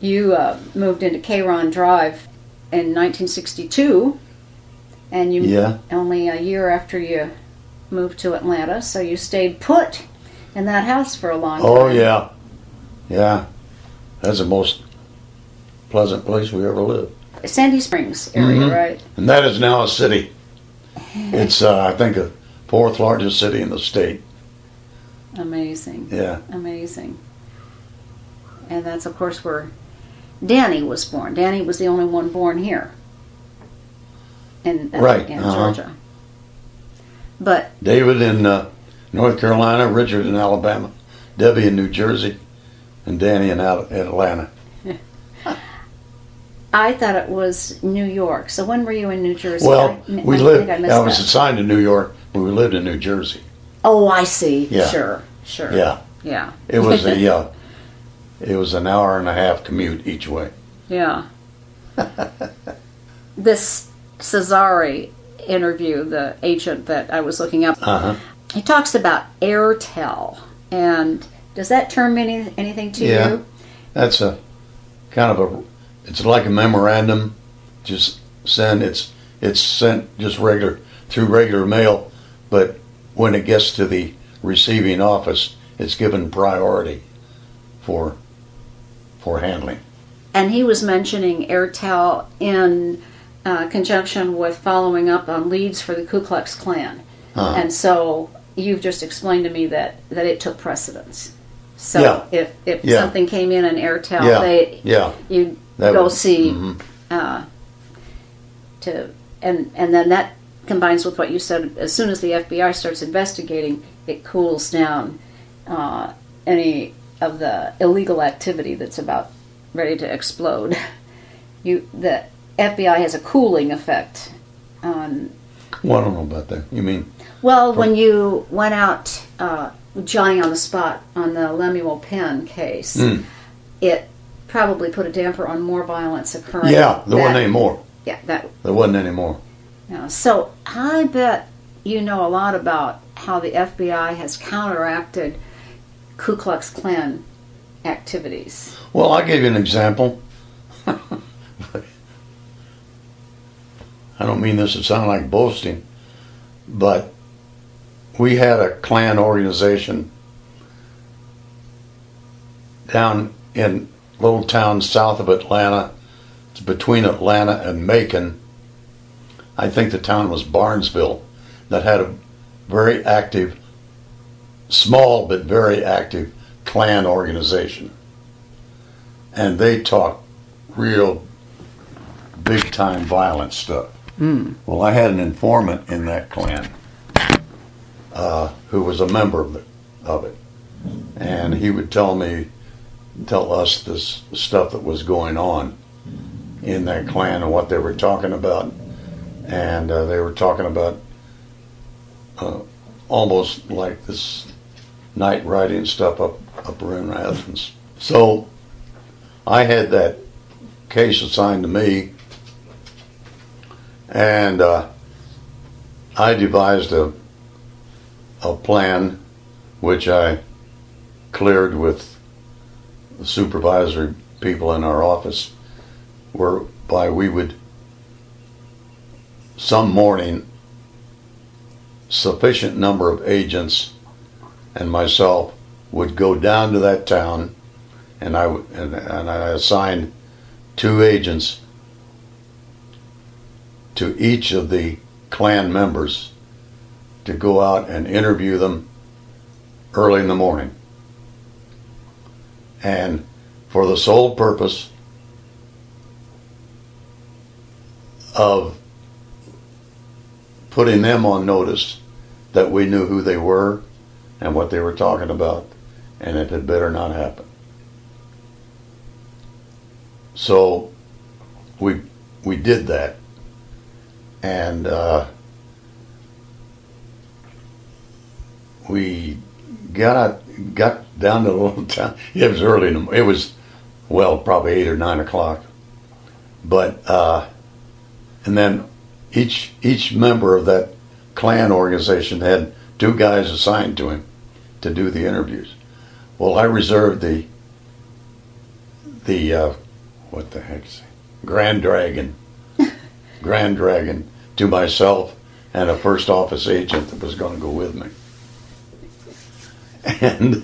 you moved into Caron Drive in 1962, and you only a year after you moved to Atlanta, so you stayed put in that house for a long time. Oh, yeah. Yeah. That's the most pleasant place we ever lived. Sandy Springs area, right? And that is now a city. It's, I think, the 4th largest city in the state. Amazing. Yeah. Amazing. And that's, of course, where Danny was born. Danny was the only one born here in Georgia. But David in North Carolina, Richard in Alabama, Debbie in New Jersey, and Danny in Atlanta. I thought it was New York. So when were you in New Jersey? Well, I was assigned to New York, but we lived in New Jersey. Oh, I see. Yeah. Sure. Yeah. It was it was an hour and a half commute each way. Yeah. This Cesare interview, the agent that I was looking up, he talks about Airtel. And does that term mean anything to you? That's a kind of it's like a memorandum. Just it's sent just through regular mail, but when it gets to the receiving office, it's given priority for handling. And he was mentioning Airtel in conjunction with following up on leads for the Ku Klux Klan. And so you've just explained to me that it took precedence. So if something came in Airtel, you'd go see and then that combines with what you said. As soon as the FBI starts investigating, it cools down any of the illegal activity that's about ready to explode. The FBI has a cooling effect on. Well, I don't know about that. You mean? Well, when you went out Johnny on the spot on the Lemuel Penn case, it probably put a damper on more violence occurring. Yeah, there wasn't any more. Yeah, there wasn't any more. Yeah, so I bet you know a lot about how the FBI has counteracted Ku Klux Klan activities. Well, I'll give you an example. I don't mean this to sound like boasting, but we had a Klan organization down in a little town south of Atlanta. It's between Atlanta and Macon. I think the town was Barnesville, that had a very active, small but very active Klan organization. And they talked real big-time violent stuff. Well, I had an informant in that Klan who was a member of it. And he would tell us this stuff that was going on in that Klan and what they were talking about. And they were talking about almost like this night riding stuff up around Athens. So I had that case assigned to me, and I devised a plan which I cleared with the supervisory people in our office, whereby we would, some morning, sufficient number of agents and myself would go down to that town, and I assigned 2 agents to each of the Klan members to go out and interview them early in the morning, and for the sole purpose of putting them on notice that we knew who they were and what they were talking about, and it had better not happen. So we did that, and we got down to the little town. It was early in the, it was, well, probably 8 or 9 o'clock, but and then each member of that Klan organization had 2 guys assigned to him to do the interviews. Well, I reserved the what the heck's Grand Dragon. Grand Dragon to myself and a first office agent that was going to go with me. And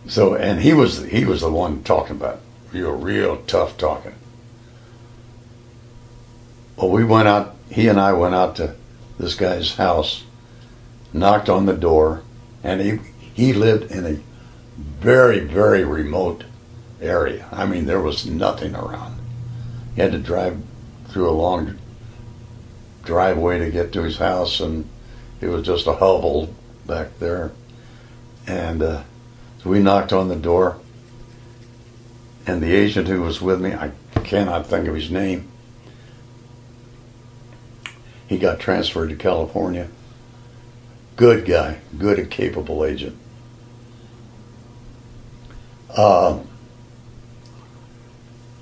so, and he was the one talking about real tough talking. Well, we went out, he and I went out to this guy's house, knocked on the door, and he lived in a very, very remote area. I mean, there was nothing around. He had to drive through a long driveway to get to his house, and it was just a hovel back there. And so we knocked on the door, and the agent who was with me, I cannot think of his name, he got transferred to California. Good guy, good and capable agent.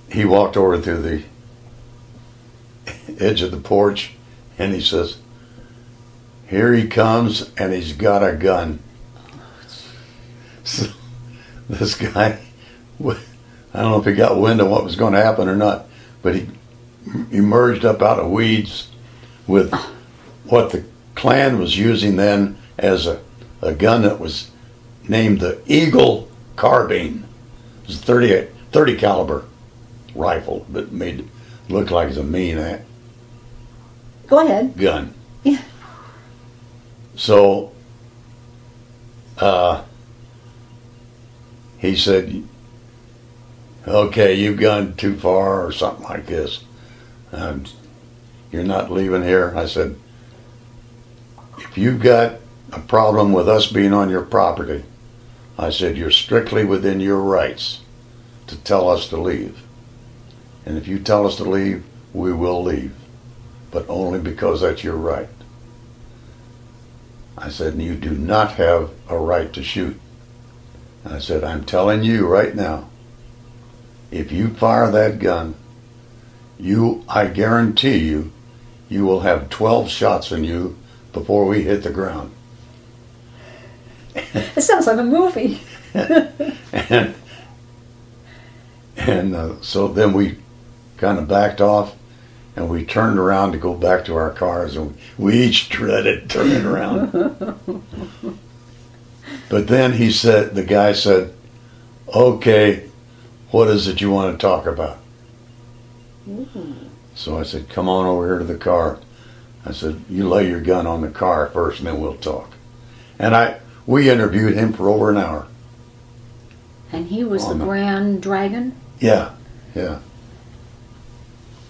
He walked over to the edge of the porch, and he says, "Here he comes, and he's got a gun." So this guy, I don't know if he got wind of what was going to happen or not, but he emerged up out of weeds with what the Klan was using then as a gun that was named the Eagle Carbine. It was a 30 caliber rifle, but made it look like it's a mean Go ahead. gun. Yeah. So he said, "Okay, you've gone too far," or something like this. "You're not leaving here." I said, "If you've got a problem with us being on your property," I said, "you're strictly within your rights to tell us to leave. And if you tell us to leave, we will leave. But only because that's your right." I said, "And you do not have a right to shoot." I said, "I'm telling you right now, if you fire that gun, I guarantee you, you will have 12 shots in you before we hit the ground." It sounds like a movie. and so then we kind of backed off, and we turned around to go back to our cars, and we each dreaded turning around. But then the guy said, "Okay, what is it you want to talk about?" So I said, "Come on over here to the car." I said, "You lay your gun on the car first, and then we'll talk." And we interviewed him for over an hour. And he was the Grand Dragon? Yeah.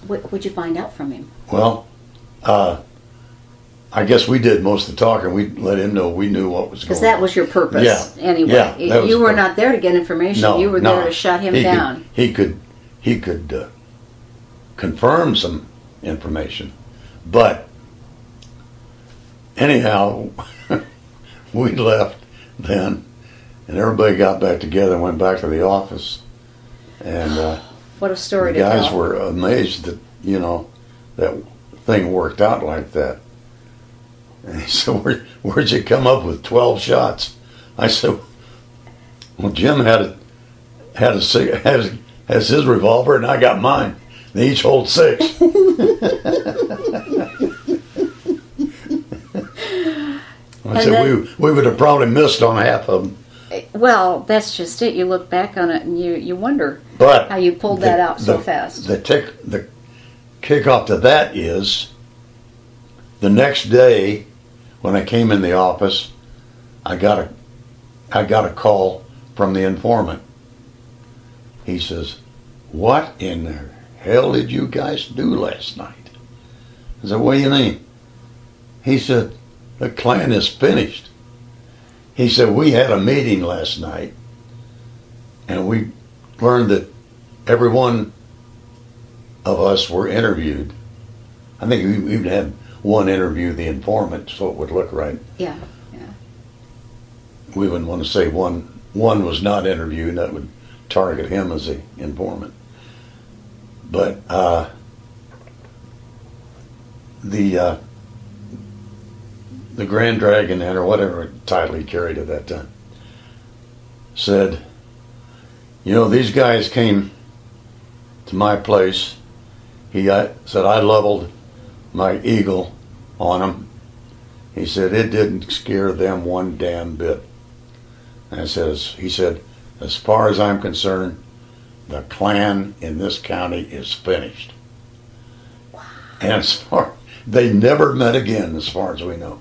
What'd you find out from him? Well, I guess we did most of the talking. We let him know we knew what was going on. Because that was your purpose. Yeah. Anyway, Yeah, you were not there to get information. No, you were there to shut him down. He could confirm some information, but anyhow, we left then, and everybody got back together and went back to the office. And what a story the to tell. guys were amazed that that thing worked out like that. And he said, "Where'd you come up with 12 shots?" I said, "Well, Jim has his revolver, and I got mine. They each hold 6." I said, we would have probably missed on half of them. Well, that's just it. You look back on it and you wonder how you pulled that out so fast. The kickoff to that is the next day when I came in the office, I got a call from the informant. He says, "What in the hell did you guys do last night?" I said, "What do you mean?" He said, "The Klan is finished." He said, "We had a meeting last night, and we learned that every one of us were interviewed. I think we even had one interview the informant, so it would look right. Yeah. We wouldn't want to say one was not interviewed. That would target him as the informant. But the Grand Dragon, or whatever title he carried at that time, said, "These guys came to my place. He said I leveled my eagle on him. He said it didn't scare them one damn bit. And he said, as far as I'm concerned, the Klan in this county is finished. Wow. And they never met again, as far as we know.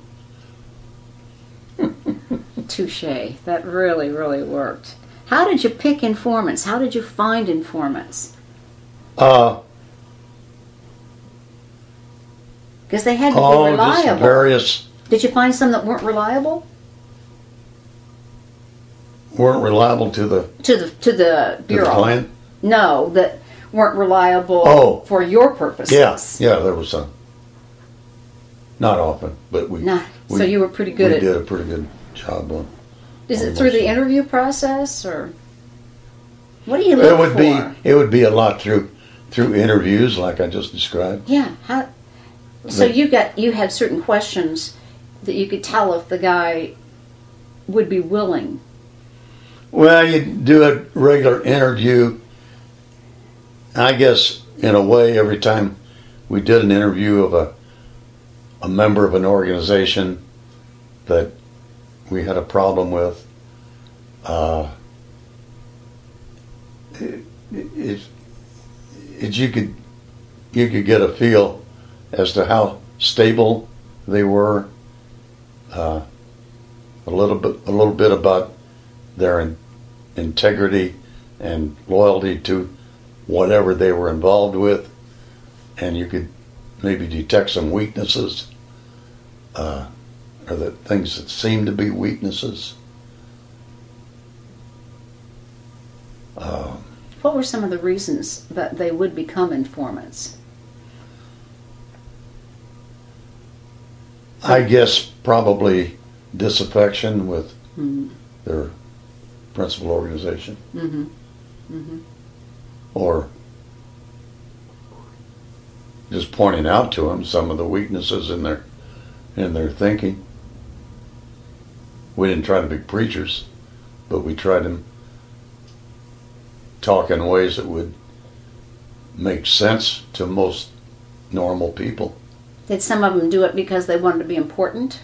Touche. That really, really worked. How did you pick informants? How did you find informants? Because they had to be reliable. Just various. Did you find some that weren't reliable? Weren't reliable to the Bureau. To the Klan? No, that weren't reliable for your purposes. Yeah, there was some. Not often, but so you were pretty good we did a pretty good job on. Is it through the interview process, or what do you look for? It would be a lot through interviews, like I just described. Yeah. So you had certain questions that you could tell if the guy would be willing. Well, you do a regular interview. I guess in a way, every time we did an interview of a member of an organization that we had a problem with, you could get a feel as to how stable they were, a little bit about their integrity and loyalty to whatever they were involved with, and you could maybe detect some weaknesses, or the things that seemed to be weaknesses. What were some of the reasons that they would become informants? I guess probably disaffection with their principal organization, or just pointing out to them some of the weaknesses in their thinking. We didn't try to be preachers, but we tried to talk in ways that would make sense to most normal people. Did some of them do it because they wanted to be important?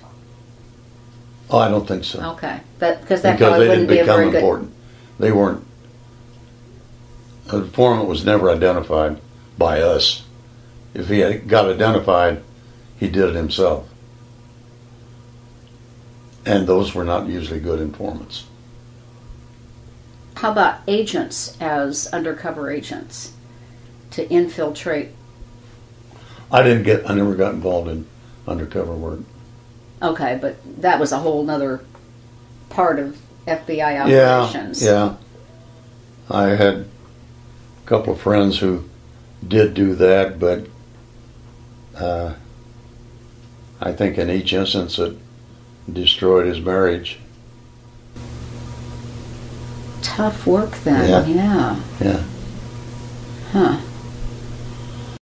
Oh, I don't think so. Okay, because they didn't become important. They weren't. An informant was never identified by us. If he got identified, he did it himself. And those were not usually good informants. How about agents as undercover agents to infiltrate? I never got involved in undercover work. Okay, but that was a whole other part of FBI operations. Yeah. I had a couple of friends who did do that, but I think in each instance it destroyed his marriage. Tough work then, yeah. Yeah. Huh.